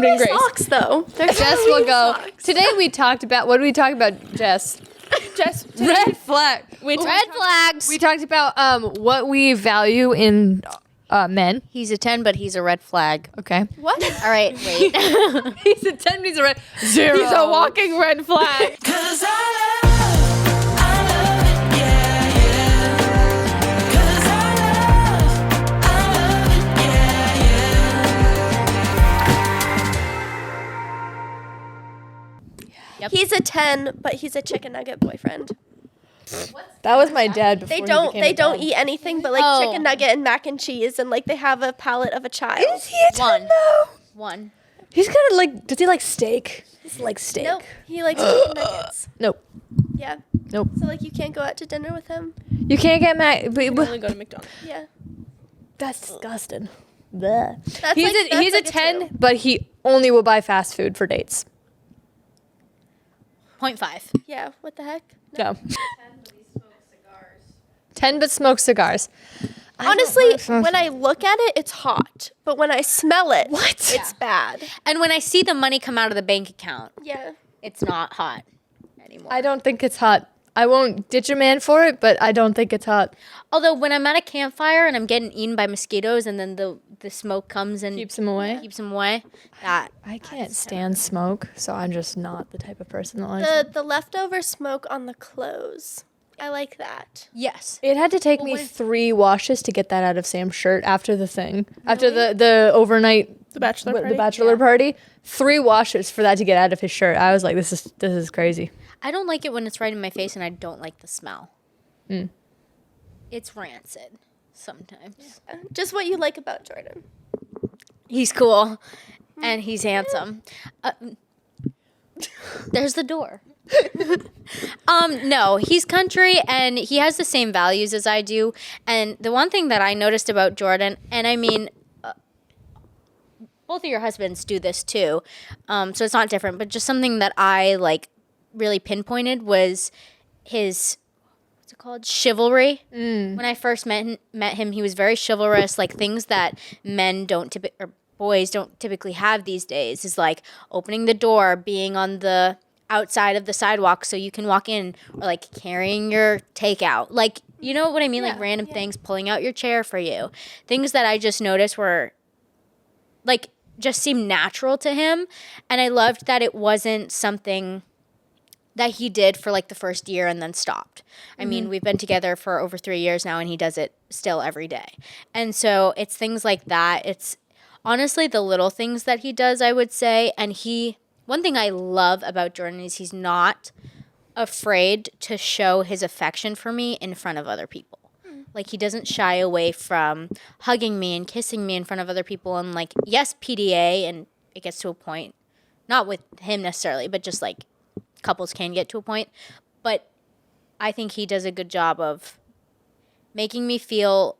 doing great. Socks though. Jess will go. Today we talked about, what did we talk about, Jess? Jess, Red flag. Red flags. We talked about what we value in men. He's a 10, but he's a red flag. Okay. What? All right, wait. He's a 10, he's a red 0. He's a walking red flag. Cause I love it, yeah, yeah. Cause I love it, yeah, yeah. He's a 10, but he's a chicken nugget boyfriend. That was my dad before They don't eat anything but like Oh. chicken nugget and mac and cheese, and like they have a palate of a child. Is he a 10 though? One. He's kind of like, does he like steak? He's like steak. Nope, he likes chicken nuggets. Nope. Yeah. Nope. So like you can't go out to dinner with him. You can't get mad. only go to McDonald's. Yeah. That's disgusting. Bleh. That's He's like, a 10, 2. but he only will buy fast food for dates. 0.5. Yeah. What the heck? No. 10 but smokes cigars. Honestly, when I look at it, it's hot, but when I smell it, What? it's bad. And when I see the money come out of the bank account, Yeah. it's not hot anymore. I don't think it's hot. I won't ditch a man for it, but I don't think it's hot. Although when I'm at a campfire and I'm getting eaten by mosquitoes and then the smoke comes and Keeps him away. keeps them away, that I can't stand smoke, so I'm just not the type of person that likes it. The leftover smoke on the clothes. I like that. yes. It had to take me 3 washes to get that out of Sam's shirt after the thing. After the overnight The bachelor party. the bachelor party. 3 washes for that to get out of his shirt. I was like, this is crazy. I don't like it when it's right in my face and I don't like the smell. Mm. It's rancid sometimes. Just what you like about Jordan. He's cool and he's handsome. There's the door. No, he's country and he has the same values as I do. And the one thing that I noticed about Jordan, and I mean, both of your husbands do this too, so it's not different, but just something that I like really pinpointed was his, what's it called, chivalry. When I first met him, he was very chivalrous, like things that men don't typically, or boys don't typically have these days, is like opening the door, being on the outside of the sidewalk so you can walk in, or like carrying your takeout, like, you know what I mean, like random things, pulling out your chair for you, things that I just noticed were like just seemed natural to him. And I loved that it wasn't something that he did for like the first year and then stopped. I mean, we've been together for over 3 years now and he does it still every day. And so it's things like that. It's honestly the little things that he does, I would say. And one thing I love about Jordan is he's not afraid to show his affection for me in front of other people. Like, he doesn't shy away from hugging me and kissing me in front of other people. And, like, yes, PDA, and it gets to a point, not with him necessarily, but just, like, couples can get to a point. But I think he does a good job of making me feel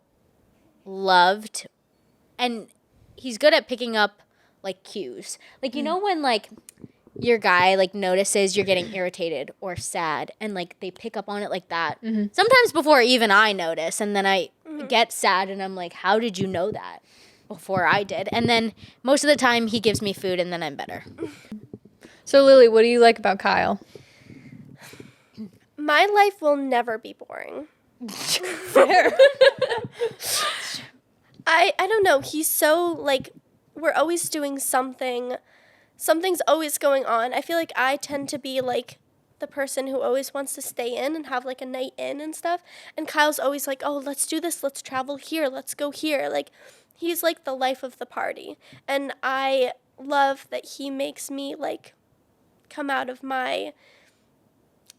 loved. And he's good at picking up, like, cues. Like, you know when, like, your guy like notices you're getting irritated or sad and like they pick up on it like that. Sometimes before even I notice, and then I get sad and I'm like, how did you know that before I did? And then most of the time he gives me food and then I'm better. So Lily, what do you like about Kyle? My life will never be boring. Fair. I don't know. He's so like, we're always doing something. Something's always going on. I feel like I tend to be like the person who always wants to stay in and have like a night in and stuff. And Kyle's always like, oh, let's do this. Let's travel here. Let's go here. Like, he's like the life of the party. And I love that he makes me like come out of my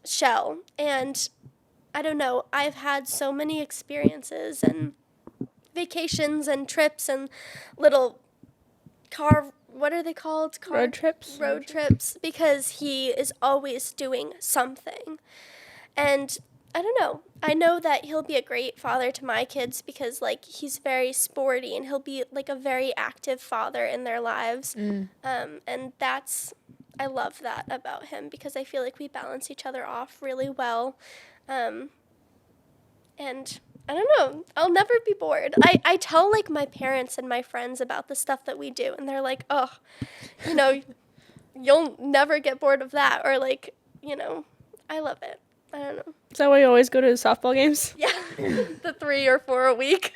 shell. And I don't know, I've had so many experiences and vacations and trips and little what are they called? Road trips. Road trips, because he is always doing something. And I don't know. I know that he'll be a great father to my kids because, like, he's very sporty and he'll be, like, a very active father in their lives. And I love that about him because I feel like we balance each other off really well. And I don't know. I'll never be bored. I tell like my parents and my friends about the stuff that we do, and they're like, oh, you know, you'll never get bored of that. Or like, you know, I love it. I don't know. Is that why you always go to softball games? Yeah, the 3 or 4 a week.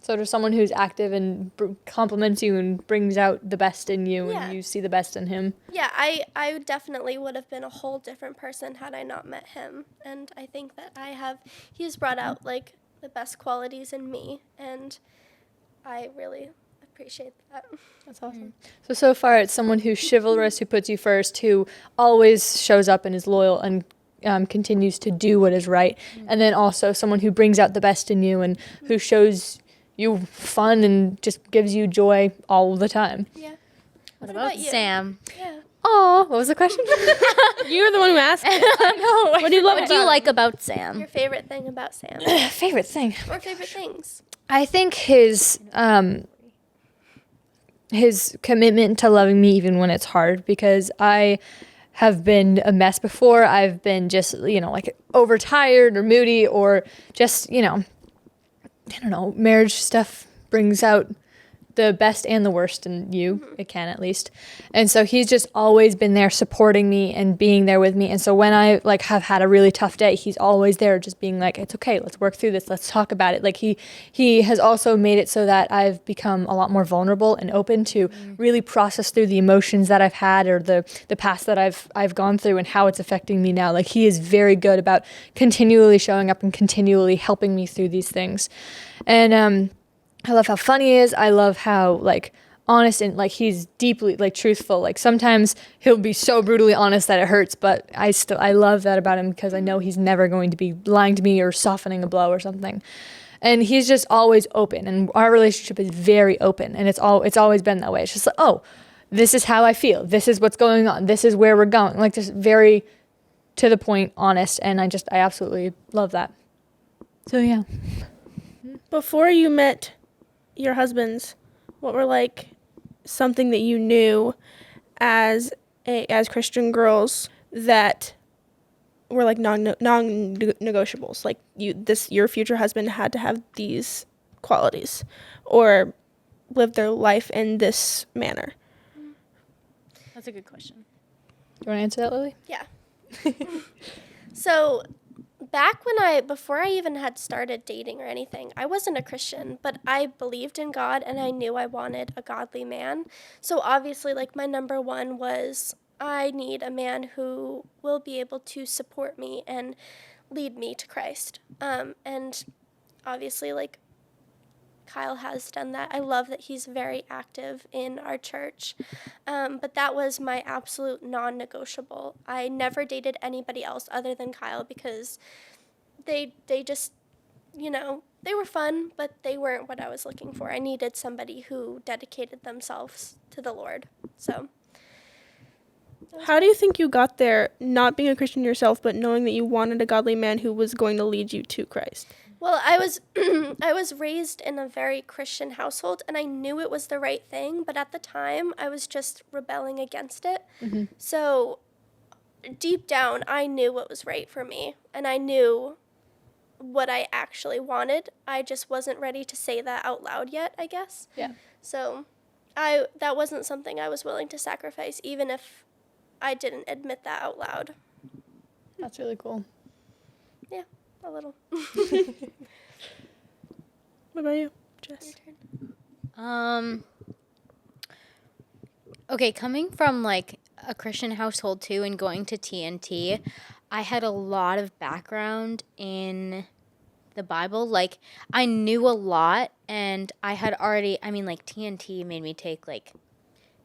So there's someone who's active and compliments you and brings out the best in you, Yeah. and you see the best in him. Yeah, I definitely would have been a whole different person had I not met him. And I think that he's brought out like the best qualities in me, and I really appreciate that. That's awesome. So far it's someone who's chivalrous, who puts you first, who always shows up and is loyal and continues to do what is right. And then also someone who brings out the best in you and who shows you fun and just gives you joy all the time. Yeah. What about about you? Sam? Yeah. Oh, what was the question? You're the one who asked. I know. What do you love What do you about like about Sam? Your favorite thing about Sam? Favorite thing? Or favorite things? I think his commitment to loving me even when it's hard, because I have been a mess before. I've been just, like overtired or moody or just, I don't know, marriage stuff brings out the best and the worst in you. It can, at least. And so he's just always been there supporting me and being there with me. And so when I have had a really tough day, he's always there just being like, it's okay, let's work through this, let's talk about it. Like he has also made it so that I've become a lot more vulnerable and open to really process through the emotions that I've had or the past that I've gone through and how it's affecting me now. Like, he is very good about continually showing up and continually helping me through these things. And I love how funny he is. I love how honest and he's deeply truthful. Sometimes he'll be so brutally honest that it hurts, but I love that about him because I know he's never going to be lying to me or softening a blow or something. And he's just always open, and our relationship is very open, and it's always been that way. It's just like, oh, this is how I feel. This is what's going on. This is where we're going. Just very to the point, honest, and I absolutely love that. So yeah. Before you met your husbands, what were something that you knew as Christian girls that were non-negotiables? Your future husband had to have these qualities or live their life in this manner. That's a good question. Do you want to answer that, Lily? Yeah. So before I even had started dating or anything, I wasn't a Christian, but I believed in God and I knew I wanted a godly man. So obviously, my number one was I need a man who will be able to support me and lead me to Christ. And obviously, Kyle has done that. I love that he's very active in our church. But that was my absolute non-negotiable. I never dated anybody else other than Kyle because they just, they were fun, but they weren't what I was looking for. I needed somebody who dedicated themselves to the Lord. So. How do you think you got there, not being a Christian yourself, but knowing that you wanted a godly man who was going to lead you to Christ? Well, I was raised in a very Christian household, and I knew it was the right thing, but at the time, I was just rebelling against it. Mm-hmm. So deep down, I knew what was right for me, and I knew what I actually wanted. I just wasn't ready to say that out loud yet, I guess. Yeah. So that wasn't something I was willing to sacrifice, even if I didn't admit that out loud. That's really cool. Yeah, a little. What about you, Jess? Okay, coming from a Christian household too and going to TNT, I had a lot of background in the Bible. I knew a lot, and I had already, TNT made me take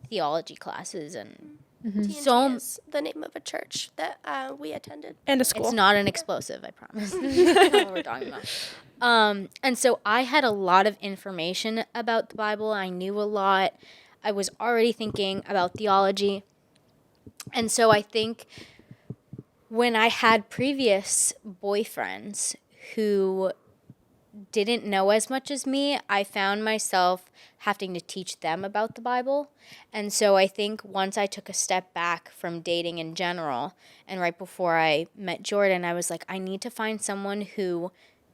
theology classes and TNT is the name of a church that we attended. And a school. It's not an explosive, I promise. That's not what we're talking about. And so I had a lot of information about the Bible. I knew a lot. I was already thinking about theology. And so I think when I had previous boyfriends who didn't know as much as me, I found myself having to teach them about the Bible. And so I think once I took a step back from dating in general, and right before I met Jordan, I was like, I need to find someone who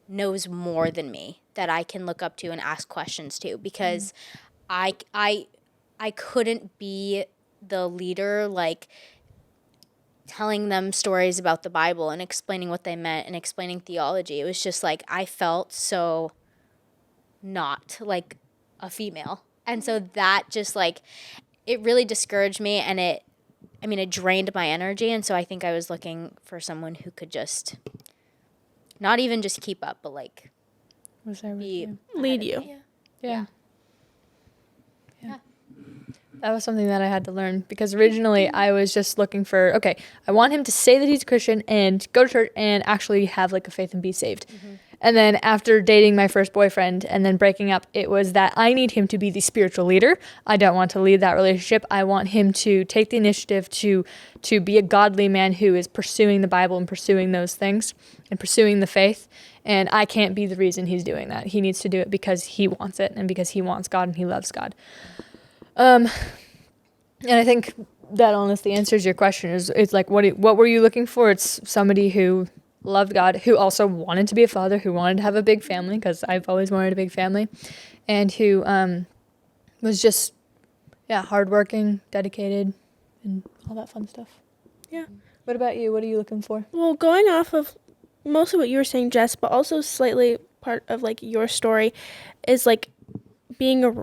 knows more than me that I can look up to and ask questions to, because I couldn't be the leader, like telling them stories about the Bible and explaining what they meant and explaining theology. It was just like I felt so not like a female. And so that just like it really discouraged me, and it drained my energy. And so I think I was looking for someone who could just not even just keep up, but like Was there with be you? Lead you. Yeah. That was something that I had to learn, because originally I was just looking for, okay, I want him to say that he's a Christian and go to church and actually have like a faith and be saved. And then after dating my first boyfriend and then breaking up, it was that I need him to be the spiritual leader. I don't want to lead that relationship. I want him to take the initiative to be a godly man who is pursuing the Bible and pursuing those things and pursuing the faith. And I can't be the reason he's doing that. He needs to do it because he wants it and because he wants God and he loves God. And I think that honestly answers your question. It's like, what were you looking for? It's somebody who loved God, who also wanted to be a father, who wanted to have a big family, because I've always wanted a big family, and who was just, hardworking, dedicated, and all that fun stuff. Yeah. What about you? What are you looking for? Well, going off of mostly what you were saying, Jess, but also slightly part of like your story is like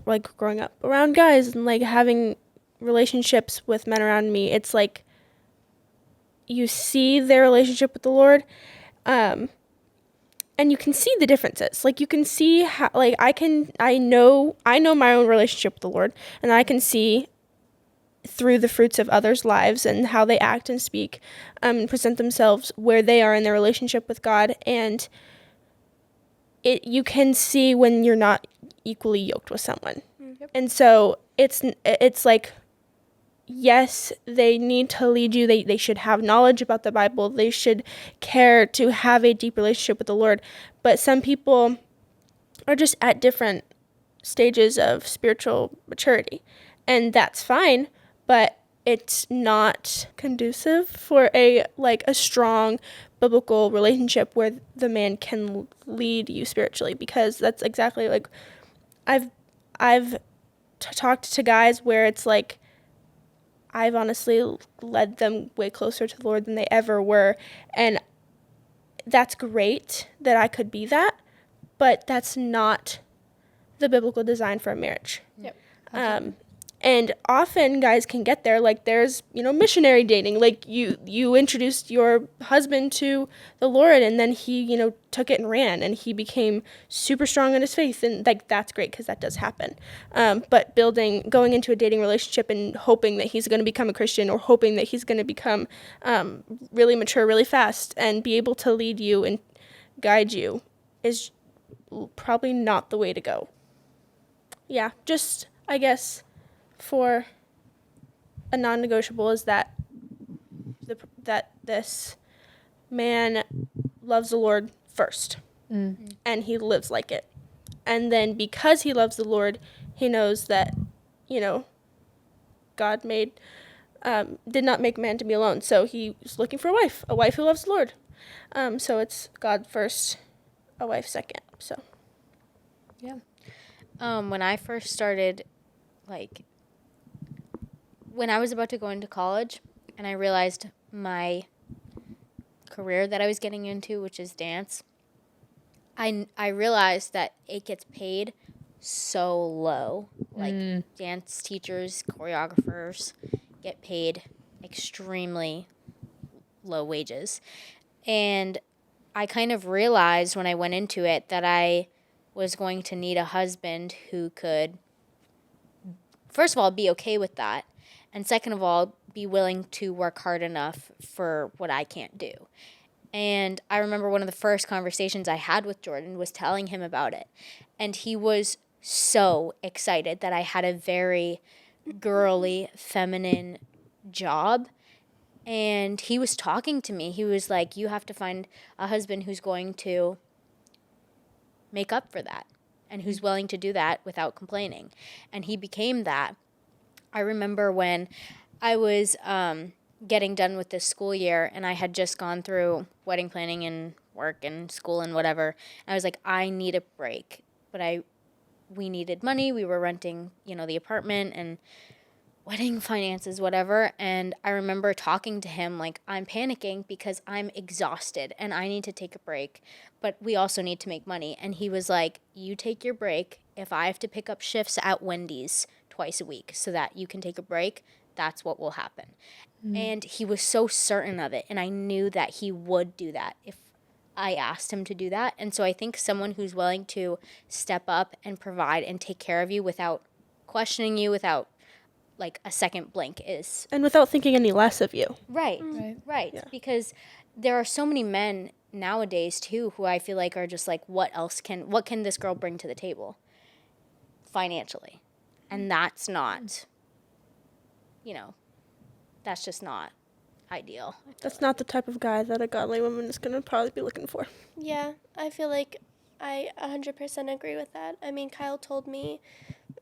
like growing up around guys and like having relationships with men around me. It's like you see their relationship with the Lord, and you can see the differences. Like you can see how, like I know my own relationship with the Lord, and I can see through the fruits of others' lives and how they act and speak, and present themselves where they are in their relationship with God. And you can see when you're not equally yoked with someone. And so it's like, yes, they need to lead you. They should have knowledge about the Bible. They should care to have a deep relationship with the Lord. But some people are just at different stages of spiritual maturity, and that's fine, but it's not conducive for a strong biblical relationship where the man can lead you spiritually, because that's exactly like I've talked to guys where it's like I've honestly led them way closer to the Lord than they ever were, and that's great that I could be that, but that's not the biblical design for a marriage. Yep. And often guys can get there, like there's, missionary dating, like you introduced your husband to the Lord, and then he, took it and ran, and he became super strong in his faith, and like that's great, because that does happen. But going into a dating relationship and hoping that he's going to become a Christian, or hoping that he's going to become really mature really fast and be able to lead you and guide you is probably not the way to go. Yeah, just, I guess, for a non-negotiable is that that this man loves the Lord first, and he lives like it. And then because he loves the Lord, he knows that, God did not make man to be alone. So he was looking for a wife who loves the Lord. So it's God first, a wife second. So. Yeah. When I first started, when I was about to go into college and I realized my career that I was getting into, which is dance, I realized that it gets paid so low. Dance teachers, choreographers get paid extremely low wages. And I kind of realized when I went into it that I was going to need a husband who could, first of all, be okay with that, and second of all, be willing to work hard enough for what I can't do. And I remember one of the first conversations I had with Jordan was telling him about it, and he was so excited that I had a very girly, feminine job. And he was talking to me. He was like, you have to find a husband who's going to make up for that and who's willing to do that without complaining. And he became that. I remember when I was getting done with this school year and I had just gone through wedding planning and work and school and whatever. I was like, I need a break. But we needed money. We were renting, the apartment and wedding finances, whatever. And I remember talking to him like, I'm panicking because I'm exhausted and I need to take a break, but we also need to make money. And he was like, you take your break. If I have to pick up shifts at Wendy's twice a week so that you can take a break, that's what will happen. And he was so certain of it. And I knew that he would do that if I asked him to do that. And so I think someone who's willing to step up and provide and take care of you without questioning you, without like a second blink is... And without thinking any less of you. Right. Yeah. Because there are so many men nowadays too who I feel like are just like, what can this girl bring to the table financially? And that's not, that's just not ideal. That's not the type of guy that a godly woman is going to probably be looking for. Yeah, I feel like I 100% agree with that. I mean, Kyle told me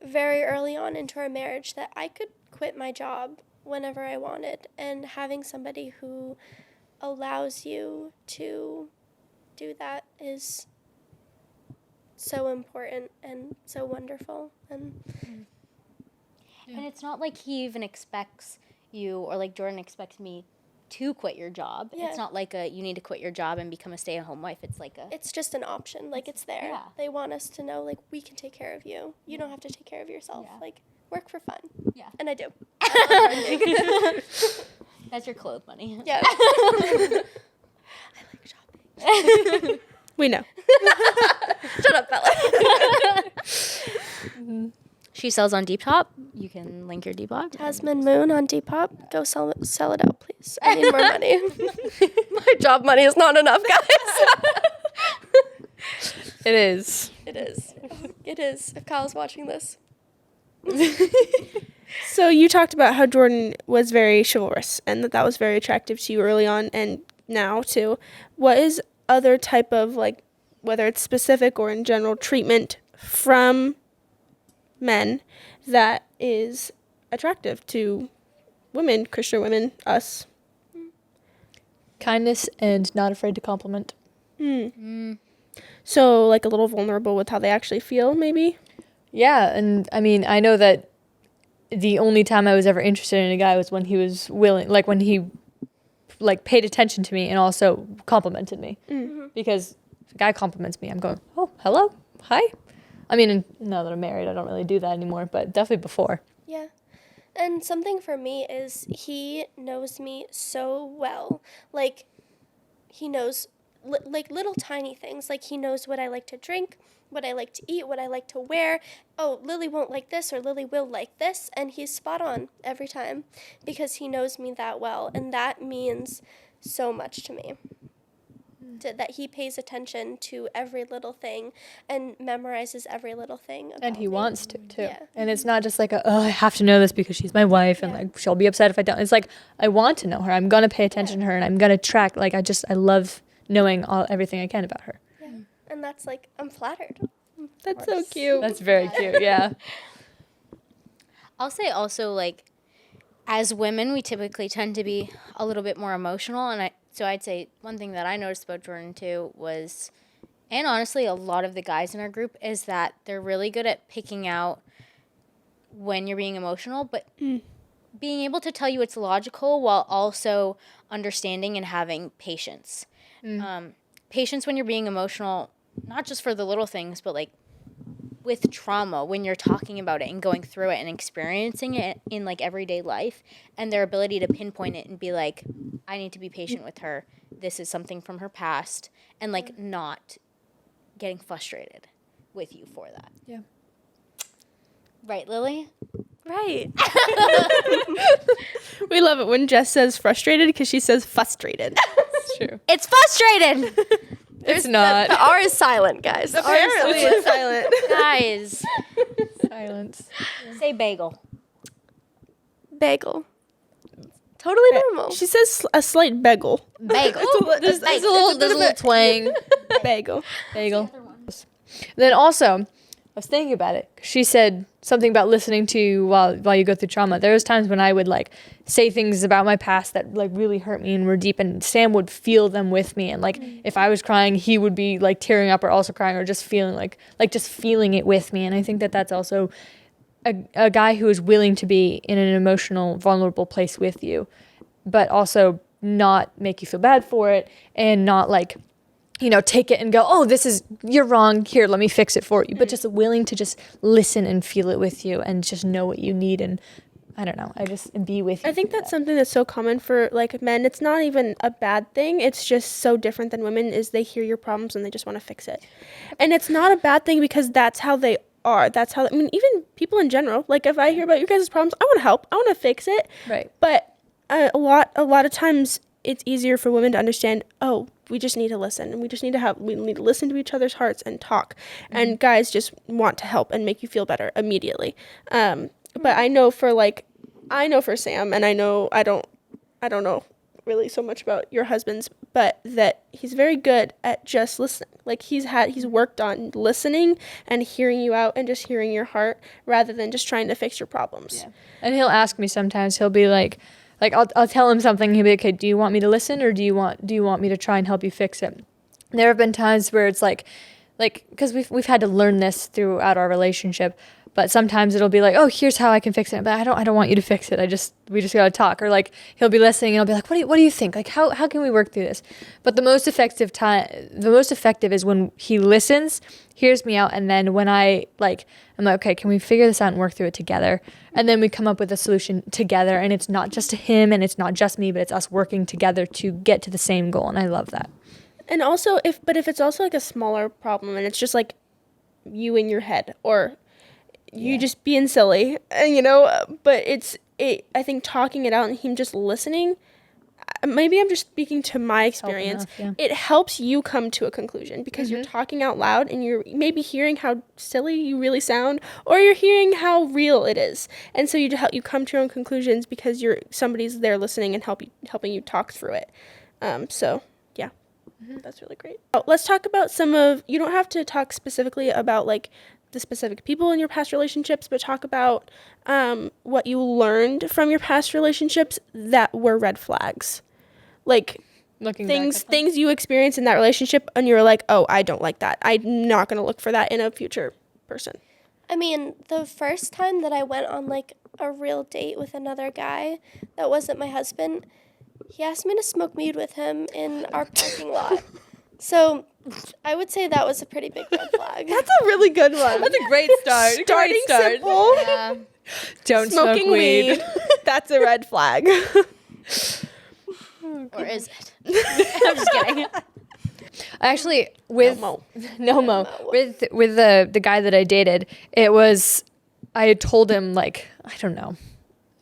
very early on into our marriage that I could quit my job whenever I wanted, and having somebody who allows you to do that is so important and so wonderful. And And it's not like he even expects you, or like Jordan expects me to quit your job. Yeah. It's not like you need to quit your job and become a stay-at-home wife. It's like it's just an option. Like, it's there. Yeah. They want us to know, like, we can take care of you. You don't have to take care of yourself. Yeah. Like, work for fun. Yeah. And I do. That's your clothes money. Yeah. I like shopping. We know. Shut up, Bella. She sells on Depop. You can link your Depop. Tasman Moon on Depop. Go sell it out, please. I need more money. My job money is not enough, guys. It is. It is. It is. If Kyle's watching this. So you talked about how Jordan was very chivalrous and that was very attractive to you early on and now too. What is other type of, like, whether it's specific or in general, treatment from men that is attractive to women, Christian women, us? Kindness and not afraid to compliment. So, like, a little vulnerable with how they actually feel, maybe? Yeah, and I mean, I know that the only time I was ever interested in a guy was when he was willing, like when he like paid attention to me and also complimented me. Because if a guy compliments me, I'm going, oh, hello, hi. I mean, now that I'm married, I don't really do that anymore, but definitely before. Yeah. And something for me is he knows me so well. Like, he knows, like, little tiny things. Like, he knows what I like to drink, what I like to eat, what I like to wear. Oh, Lily won't like this, or Lily will like this. And he's spot on every time because he knows me that well. And that means so much to me. That he pays attention to every little thing and memorizes every little thing. And he about me. wants to, too. Yeah. And it's not just like, I have to know this because she's my wife and like she'll be upset if I don't. It's like, I want to know her. I'm going to pay attention to her and I'm going to track. Like, I love knowing everything I can about her. Yeah. And that's like, I'm flattered. That's so cute. That's very cute, yeah. I'll say also, like, as women, we typically tend to be a little bit more emotional. And so I'd say one thing that I noticed about Jordan, too, was, and honestly, a lot of the guys in our group, is that they're really good at picking out when you're being emotional, but being able to tell you it's logical while also understanding and having patience. Patience when you're being emotional, not just for the little things, but, like, with trauma, when you're talking about it and going through it and experiencing it in like everyday life, and their ability to pinpoint it and be like, I need to be patient with her. This is something from her past, and like not getting frustrated with you for that. Yeah. Right, Lily? Right. We love it when Jess says frustrated because she says frustrated. It's true. It's frustrated! It's not. The R is silent, guys. The R is Apparently silent. it's silent. Guys, Silence. say bagel. Bagel. Totally normal. She says a slight bagel. Bagel. There's a little twang. Bagel. Bagel. Then also, I was thinking about it. She said something about listening to you while you go through trauma. There was times when I would like say things about my past that like really hurt me and were deep, and Sam would feel them with me. And like if I was crying, he would be like tearing up or also crying or just feeling like just feeling it with me. And I think that that's also a guy who is willing to be in an emotional, vulnerable place with you, but also not make you feel bad for it and not like, take it and go, oh, you're wrong. Here, let me fix it for you. But just willing to just listen and feel it with you and just know what you need. And I don't know, and be with you. I think that's something that's so common for like men. It's not even a bad thing. It's just so different than women is they hear your problems and they just want to fix it. And it's not a bad thing because that's how they are. That's how, even people in general, like if I hear about your guys' problems, I want to help. I want to fix it. Right. But a lot of times it's easier for women to understand, oh, we just need to listen and we need to listen to each other's hearts and talk. And guys just want to help and make you feel better immediately. But I know for Sam, and I don't know really so much about your husband's, but that he's very good at just listening. Like he's worked on listening and hearing you out and just hearing your heart rather than just trying to fix your problems. Yeah. And he'll ask me sometimes, he'll be like I'll tell him something, he'll be like, okay, do you want me to listen or do you want me to try and help you fix it? There have been times where it's like, because we've had to learn this throughout our relationship, but sometimes it'll be like, oh, here's how I can fix it, but I don't want you to fix it. We just gotta talk. Or like he'll be listening and I'll be like, what do you think? Like how can we work through this? But the most effective is when he listens, hears me out, and then when I'm like, okay, can we figure this out and work through it together? And then we come up with a solution together, and it's not just him and it's not just me, but it's us working together to get to the same goal. And I love that. And also if it's also like a smaller problem and it's just like you in your head or you just being silly, but I think talking it out and him just listening, maybe I'm just speaking to my experience, it helps you come to a conclusion because you're talking out loud and you're maybe hearing how silly you really sound or you're hearing how real it is. And so you come to your own conclusions because somebody's there listening and helping you talk through it. That's really great. Let's talk about you don't have to talk specifically about like the specific people in your past relationships, but talk about what you learned from your past relationships that were red flags. Like Looking things you experienced in that relationship and you were like, oh, I don't like that. I'm not going to look for that in a future person. I mean, the first time that I went on like a real date with another guy that wasn't my husband, he asked me to smoke weed with him in our parking lot. So I would say that was a pretty big red flag. That's a really good one. That's a great start. Starting simple. Yeah. Don't Smoking smoke weed. That's a red flag. Or is it? I'm just kidding. Actually, with No mo. With the guy that I dated, I had told him like, I don't know,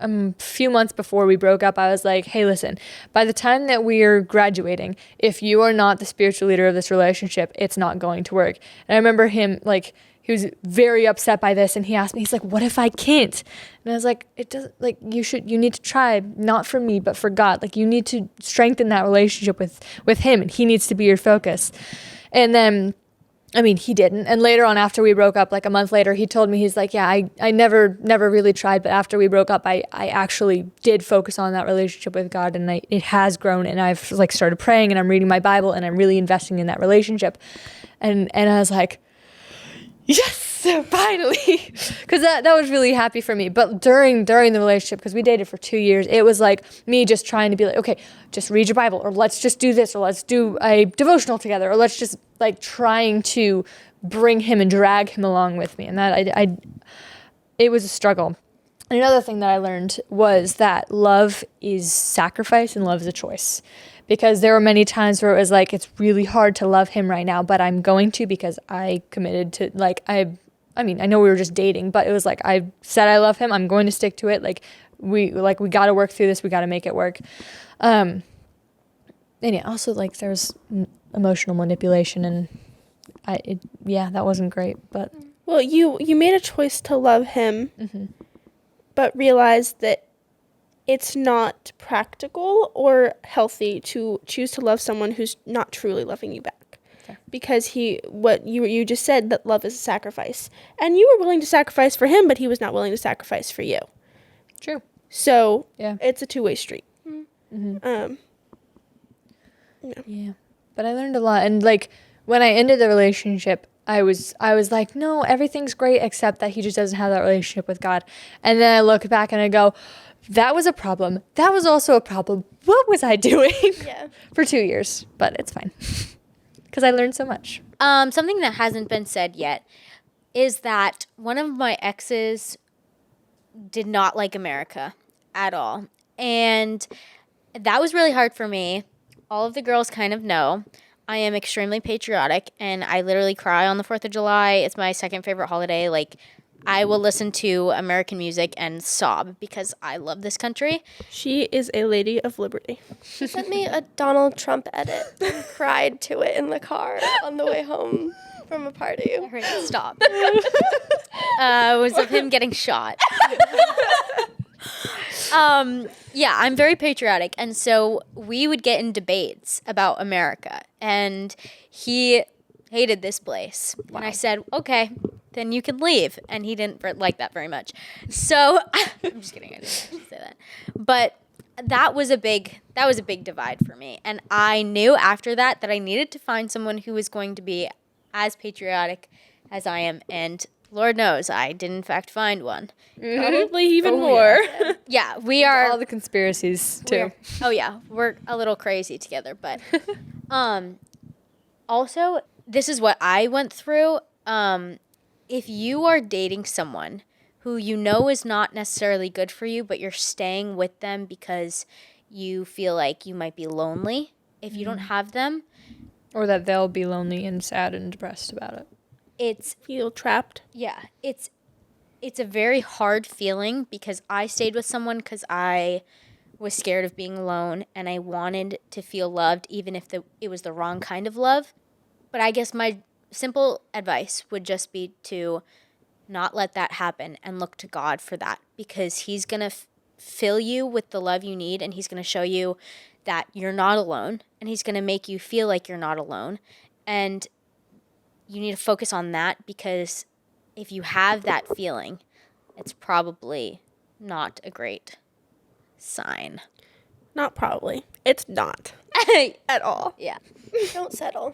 a few months before we broke up, I was like, hey, listen, by the time that we're graduating, if you are not the spiritual leader of this relationship, it's not going to work. And I remember him, like, he was very upset by this, and he asked me, he's like, what if I can't? And I was like, it doesn't, like, you need to try, not for me, but for God. Like, you need to strengthen that relationship with him, and he needs to be your focus. And then, I mean, he didn't. And later on, after we broke up, like a month later, he told me, he's like, yeah, I never really tried. But after we broke up, I actually did focus on that relationship with God, and it has grown. And I've like started praying, and I'm reading my Bible, and I'm really investing in that relationship. And I was like, yes, finally. Because that was really happy for me. But during the relationship, because we dated for 2 years, it was like me just trying to be like, okay, just read your Bible, or let's just do this, or let's do a devotional together, or let's just like trying to bring him and drag him along with me. And that it was a struggle. And another thing that I learned was that love is sacrifice and love is a choice. Because there were many times where it was like, it's really hard to love him right now, but I'm going to, because I committed to, like, I mean, I know we were just dating, but it was like, I said I love him, I'm going to stick to it. Like, we got to work through this, we got to make it work. And yeah, also like there's emotional manipulation, and that wasn't great, but. Well, you made a choice to love him, but realized that it's not practical or healthy to choose to love someone who's not truly loving you back. Fair. because what you just said, that love is a sacrifice. And you were willing to sacrifice for him, but he was not willing to sacrifice for you. True. So Yeah. it's a two-way street. Yeah. But I learned a lot. And like when I ended the relationship, I was like, no, everything's great except that he just doesn't have that relationship with God. And then I look back and I go, that was a problem. That was also a problem. What was I doing? Yeah. For 2 years? But it's fine. Because I learned so much. Something that hasn't been said yet is that one of my exes did not like America at all. And that was really hard for me. All of the girls kind of know. I am extremely patriotic, and I literally cry on the 4th of July. It's my second favorite holiday. Like, I will listen to American music and sob because I love this country. She is a lady of liberty. She sent me a Donald Trump edit and cried to it in the car on the way home from a party. All right, stop. It was of him getting shot. Yeah, I'm very patriotic, and so we would get in debates about America, and he hated this place. And I said, okay, then you can leave, and he didn't like that very much. So I'm just kidding, I didn't actually say that, but that was a big divide for me, and I knew after that I needed to find someone who was going to be as patriotic as I am, and Lord knows I did in fact find one. Probably even more. Yeah, we are. All the conspiracies, too. Oh yeah, we're a little crazy together, but also this is what I went through. If you are dating someone who you know is not necessarily good for you, but you're staying with them because you feel like you might be lonely if you don't have them, Or that they'll be lonely and sad and depressed about it. it's Feel trapped. yeah, it's a very hard feeling because I stayed with someone because I was scared of being alone and I wanted to feel loved even if it was the wrong kind of love. But I guess my simple advice would just be to not let that happen and look to God for that because he's going to fill you with the love you need and he's going to show you that you're not alone and he's going to make you feel like you're not alone. And you need to focus on that because if you have that feeling, it's probably not a great sign. Not probably. It's not. At all. Yeah. Don't settle.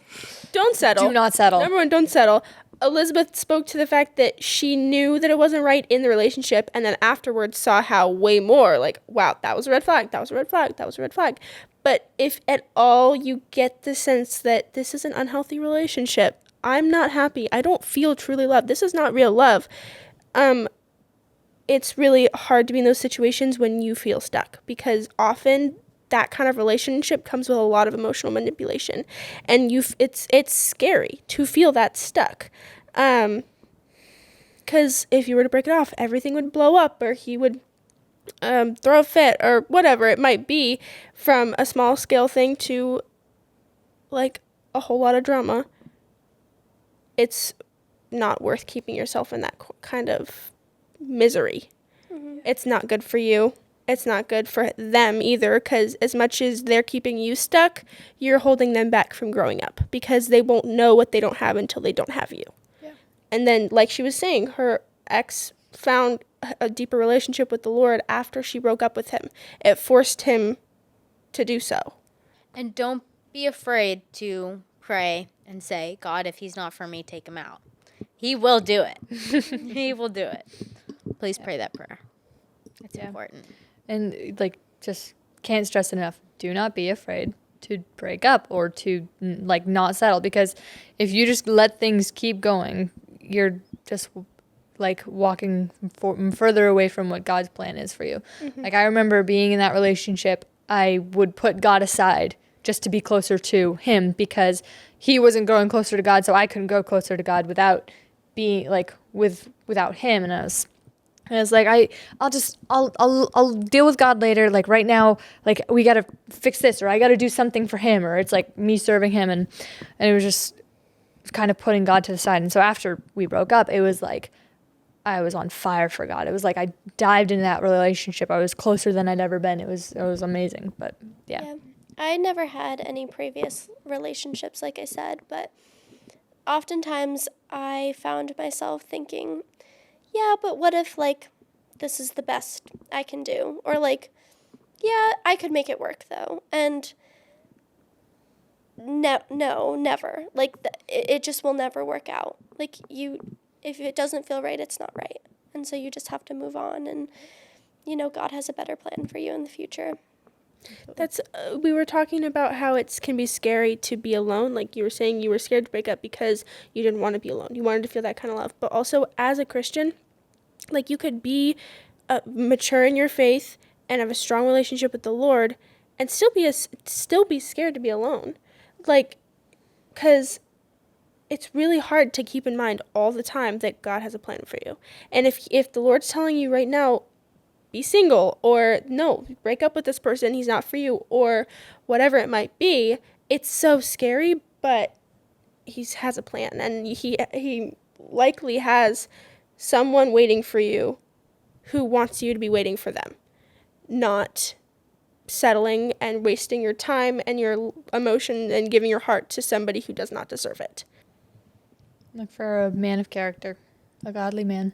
Don't settle. Do not settle. Number one, don't settle. Elizabeth spoke to the fact that she knew that it wasn't right in the relationship and then afterwards saw how way more, like, wow, that was a red flag, that was a red flag, that was a red flag. But if at all you get the sense that this is an unhealthy relationship, I'm not happy, I don't feel truly loved, this is not real love, it's really hard to be in those situations when you feel stuck because often that kind of relationship comes with a lot of emotional manipulation and it's scary to feel that stuck because if you were to break it off everything would blow up or he would throw a fit or whatever it might be from a small scale thing to like a whole lot of drama. It's not worth keeping yourself in that kind of misery. It's not good for you. It's not good for them either because as much as they're keeping you stuck, you're holding them back from growing up because they won't know what they don't have until they don't have you. Yeah. And then, like she was saying, her ex found a deeper relationship with the Lord after she broke up with him. It forced him to do so. And don't be afraid to pray and say, God, if he's not for me, take him out. He will do it. He will do it. Please pray that prayer. It's important. And like, just can't stress it enough. Do not be afraid to break up or to like not settle because if you just let things keep going, you're just like walking further away from what God's plan is for you. Like I remember being in that relationship, I would put God aside just to be closer to him because he wasn't going closer to God, so I couldn't go closer to God without being like without him. And I was like, I'll deal with God later. Like right now, like we got to fix this or I got to do something for him or it's like me serving him. And it was just kind of putting God to the side. And so after we broke up, it was like, I was on fire for God. It was like I dived into that relationship. I was closer than I'd ever been. It was amazing. But yeah. I never had any previous relationships, like I said, but oftentimes I found myself thinking, yeah, but what if, like, this is the best I can do? Or, like, yeah, I could make it work, though. And no, never. Like, it just will never work out. Like, if it doesn't feel right, it's not right. And so you just have to move on. And, God has a better plan for you in the future. That's we were talking about how it can be scary to be alone. Like you were saying, you were scared to break up because you didn't want to be alone. You wanted to feel that kind of love. But also, as a Christian, like you could be mature in your faith and have a strong relationship with the Lord, and still be scared to be alone. Like, because it's really hard to keep in mind all the time that God has a plan for you. And if the Lord's telling you right now, be single, or no, break up with this person, he's not for you, or whatever it might be, it's so scary, but he has a plan, and he likely has someone waiting for you who wants you to be waiting for them, not settling and wasting your time and your emotion and giving your heart to somebody who does not deserve it. Look for a man of character, a godly man.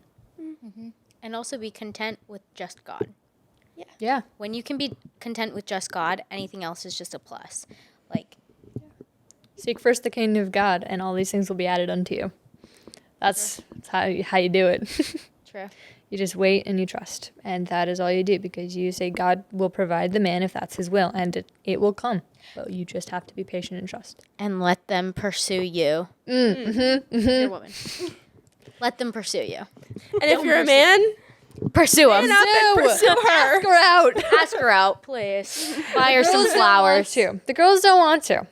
And also be content with just God. Yeah. When you can be content with just God, anything else is just a plus. Like, Seek first the kingdom of God, and all these things will be added unto you. That's how you do it. true. You just wait and you trust, and that is all you do, because you say God will provide the man if that's his will, and it will come. But you just have to be patient and trust. And let them pursue you. If you're a woman. Let them pursue you. And if you're a man, Pursue them. up and pursue her. Ask her out. Ask her out, please. Buy her some flowers. Too. The girls don't want to.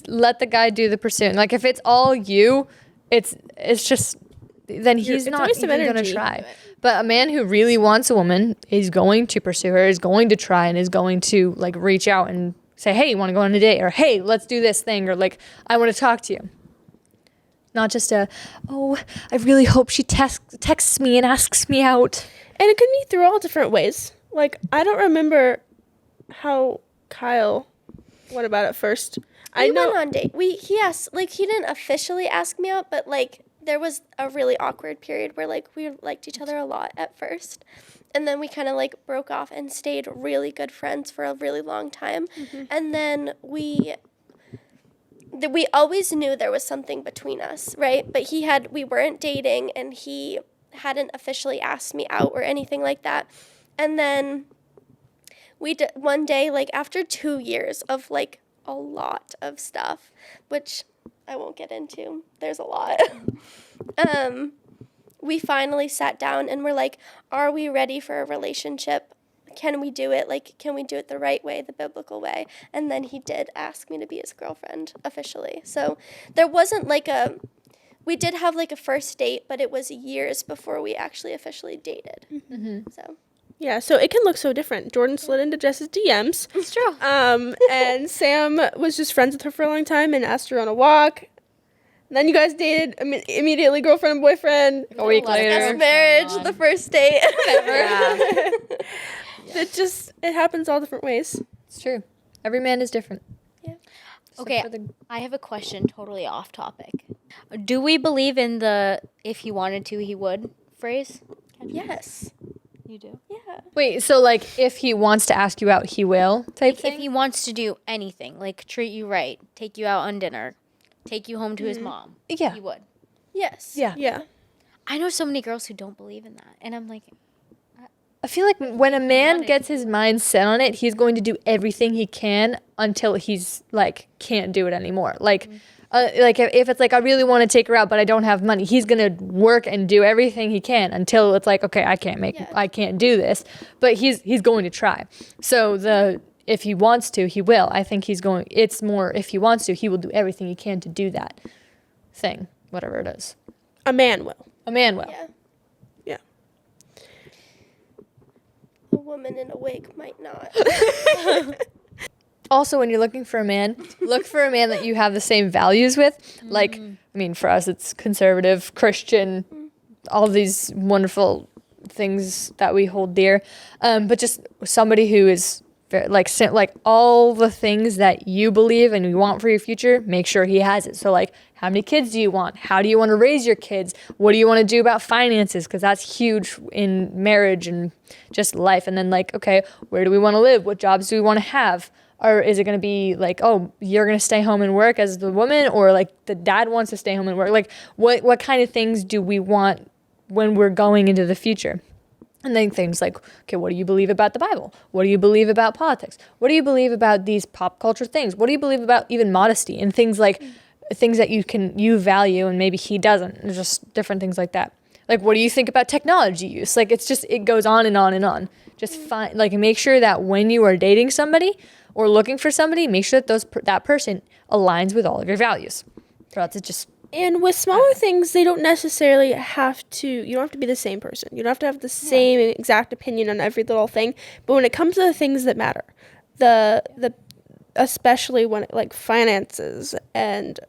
Let the guy do the pursuing. Like if it's all you, it's just then he's it's a not waste of even going to energy. try. But a man who really wants a woman is going to pursue her, is going to try, and is going to like reach out and say, "Hey, you want to go on a date?" or "Hey, let's do this thing," or like, "I want to talk to you." Not just I really hope she texts me and asks me out. And it can be through all different ways. Like, I don't remember how Kyle went about it first. We went on date. He asked, like, he didn't officially ask me out, but like there was a really awkward period where like we liked each other a lot at first, and then we kind of like broke off and stayed really good friends for a really long time, and then we always knew there was something between us, right? But we weren't dating, and he hadn't officially asked me out or anything like that. And then one day, like after 2 years of like a lot of stuff, which I won't get into, there's a lot. We finally sat down and we're like, are we ready for a relationship? Can we do it? Like, can we do it the right way, the biblical way? And then he did ask me to be his girlfriend officially. So there wasn't like we did have like a first date, but it was years before we actually officially dated. So Yeah, so it can look so different. Jordan slid into Jess's DMs. It's true. And Sam was just friends with her for a long time and asked her on a walk. And then you guys dated immediately, girlfriend and boyfriend. A week Let it later. go. marriage, the first date. Yeah. It happens all different ways. It's true. Every man is different. Yeah. Except Okay, for the- I have a question totally off topic. Do we believe in the if he wanted to, he would phrase? Yes. You do? Yeah. Wait, so like if he wants to ask you out, he will type thing? If he wants to do anything, like treat you right, take you out on dinner, take you home to his mom, Yeah. he would. Yes. Yeah. Yeah. I know so many girls who don't believe in that. And I'm like, I feel like when a man gets his mind set on it, he's going to do everything he can until he's like can't do it anymore. Like, like if it's like I really want to take her out, but I don't have money, he's gonna work and do everything he can until it's like okay, I can't do this, but he's going to try. So if he wants to, he will. I think he's going. It's more if he wants to, he will do everything he can to do that thing, whatever it is. A man will. A man will. Yeah. Yeah. A woman in a wig might not. Also, when you're looking for a man, look for a man that you have the same values with. Like, I mean, for us, it's conservative, Christian, all these wonderful things that we hold dear. But just somebody who is like all the things that you believe and you want for your future, make sure he has it. So like, how many kids do you want? How do you want to raise your kids? What do you want to do about finances? Because that's huge in marriage and just life. And then like, okay, where do we want to live? What jobs do we want to have? Or is it going to be like, oh, you're going to stay home and work as the woman, or like the dad wants to stay home and work? Like, what kind of things do we want when we're going into the future? And then things like, okay, what do you believe about the Bible? What do you believe about politics? What do you believe about these pop culture things? What do you believe about even modesty and things like things that you value and maybe he doesn't? There's just different things like that. Like, what do you think about technology use? Like, it's just, it goes on and on and on. Just find, like, make sure that when you are dating somebody or looking for somebody, make sure that that person aligns with all of your values. So that's just. And with smaller things, they don't necessarily have to, you don't have to be the same person. You don't have to have the same exact opinion on every little thing. But when it comes to the things that matter, especially when like finances and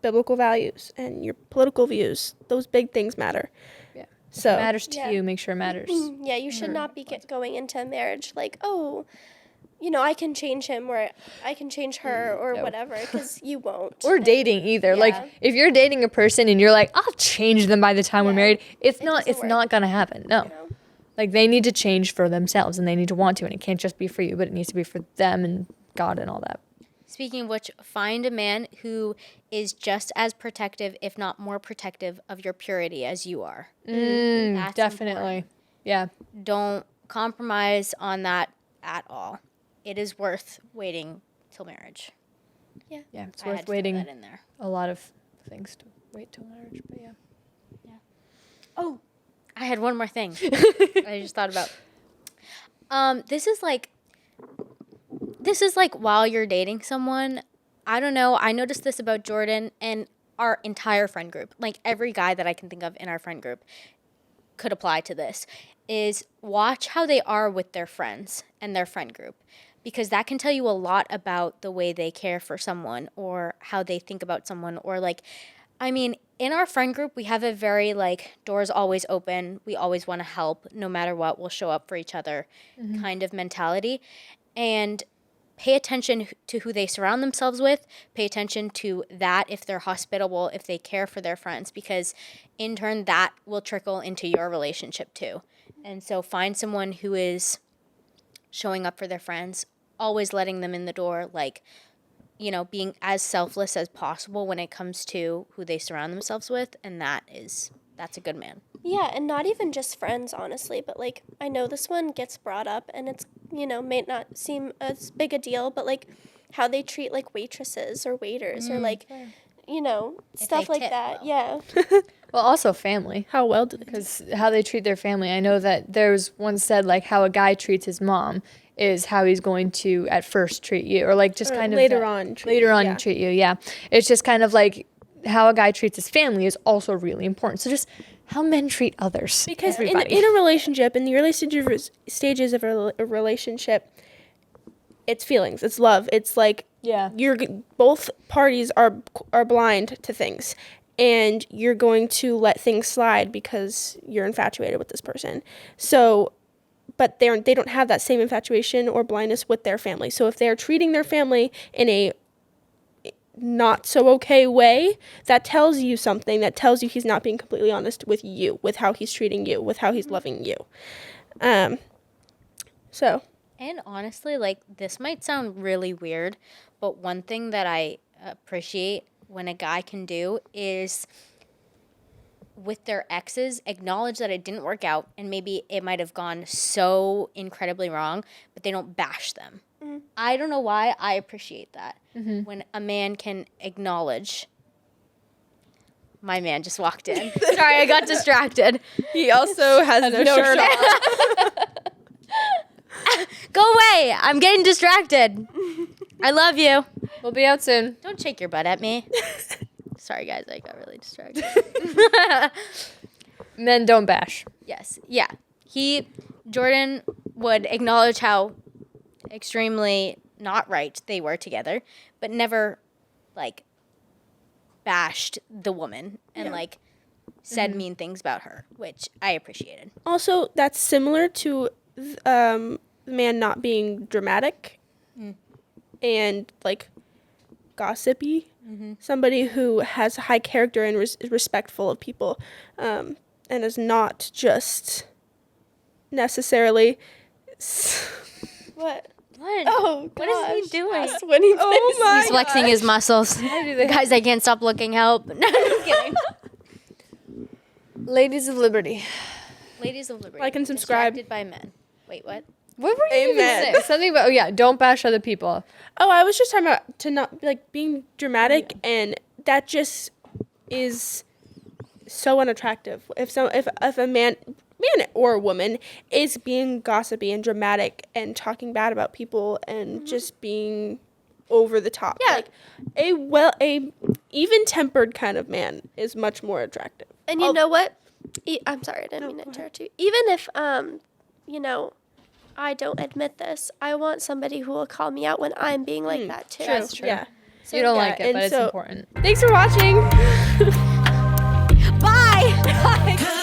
biblical values and your political views, those big things matter. Yeah. So If it matters to Yeah. you, make sure it matters. Yeah, you should not be going into a marriage like, oh, you know, I can change him or I can change her or No. whatever, because you won't. Or dating either. Yeah. Like, if you're dating a person and you're like, I'll change them by the time we're Yeah. married, it's doesn't not work. gonna happen. No. You know? Like, they need to change for themselves and they need to want to, and it can't just be for you, but it needs to be for them and God and all that. Speaking of which, find a man who is just as protective, if not more protective, of your purity as you are. That's Definitely. important. Yeah. Don't compromise on that at all. It is worth waiting till marriage. Yeah. It's I had worth to throw waiting that in there. a lot of things to wait till marriage, but yeah. Oh, I had one more thing. I just thought about. This is like while you're dating someone. I don't know. I noticed this about Jordan and our entire friend group. Like every guy that I can think of in our friend group could apply to this. Is watch how they are with their friends and their friend group, because that can tell you a lot about the way they care for someone or how they think about someone. Or like, I mean, in our friend group, we have a very like doors always open. We always want to help no matter what. We'll show up for each other kind of mentality. And pay attention to who they surround themselves with. Pay attention to that, if they're hospitable, if they care for their friends, because in turn that will trickle into your relationship too. And so find someone who is showing up for their friends, always letting them in the door, like, you know, being as selfless as possible when it comes to who they surround themselves with, and that's a good man. Yeah, and not even just friends, honestly, but like, I know this one gets brought up and it's, you know, may not seem as big a deal, but like how they treat like waitresses or waiters or like, you know, stuff they like tip that. well. Yeah. Well, also family. how well do they? Because how they treat their family. I know that there's one said, like, how a guy treats his mom is how he's going to at first treat you, or like just Or kind of later on treat you. Yeah, it's just kind of like how a guy treats his family is also really important. So just how men treat others. Because in Everybody. a relationship, in the early stages of a relationship, it's feelings, it's love, it's like Yeah. both parties are blind to things, and you're going to let things slide because you're infatuated with this person. So, but they don't have that same infatuation or blindness with their family. So if they're treating their family in a not so okay way, that tells you something. That tells you he's not being completely honest with you, with how he's treating you, with how he's loving you. So And honestly, like, this might sound really weird, but one thing that I appreciate when a guy can do is with their exes acknowledge that it didn't work out and maybe it might have gone so incredibly wrong, but they don't bash them. I don't know why I appreciate that. When a man can acknowledge. My man just walked in. Sorry, I got distracted. he also has no shirt on. Go away. I'm getting distracted. I love you. We'll be out soon. Don't shake your butt at me. Sorry, guys. I got really distracted. Men don't bash. Yes. Yeah. Jordan would acknowledge how extremely not right they were together, but never, like, bashed the woman and, like, said mean things about her, which I appreciated. Also, that's similar to the man not being dramatic and like gossipy. Somebody who has a high character and is respectful of people, and is not just necessarily. What? What? Oh, What is he doing? When he Oh my He's flexing his muscles. Guys, I can't stop looking. Help! No, I'm just kidding. Ladies of Liberty. Ladies of Liberty. Like and subscribe. Distracted by men. Wait, what? What were you Amen. even saying? Something about, oh yeah, don't bash other people. Oh, I was just talking about to not like being dramatic, and that just is so unattractive. If a man or a woman is being gossipy and dramatic and talking bad about people and just being over the top, Yeah. like a even tempered kind of man is much more attractive. And you know what? I'm sorry, I didn't mean to interrupt you. Even if, you know, I don't admit this, I want somebody who will call me out when I'm being like that too. That's true. Yeah. You don't yeah, like it, and but it's so- important. Thanks for watching. Bye.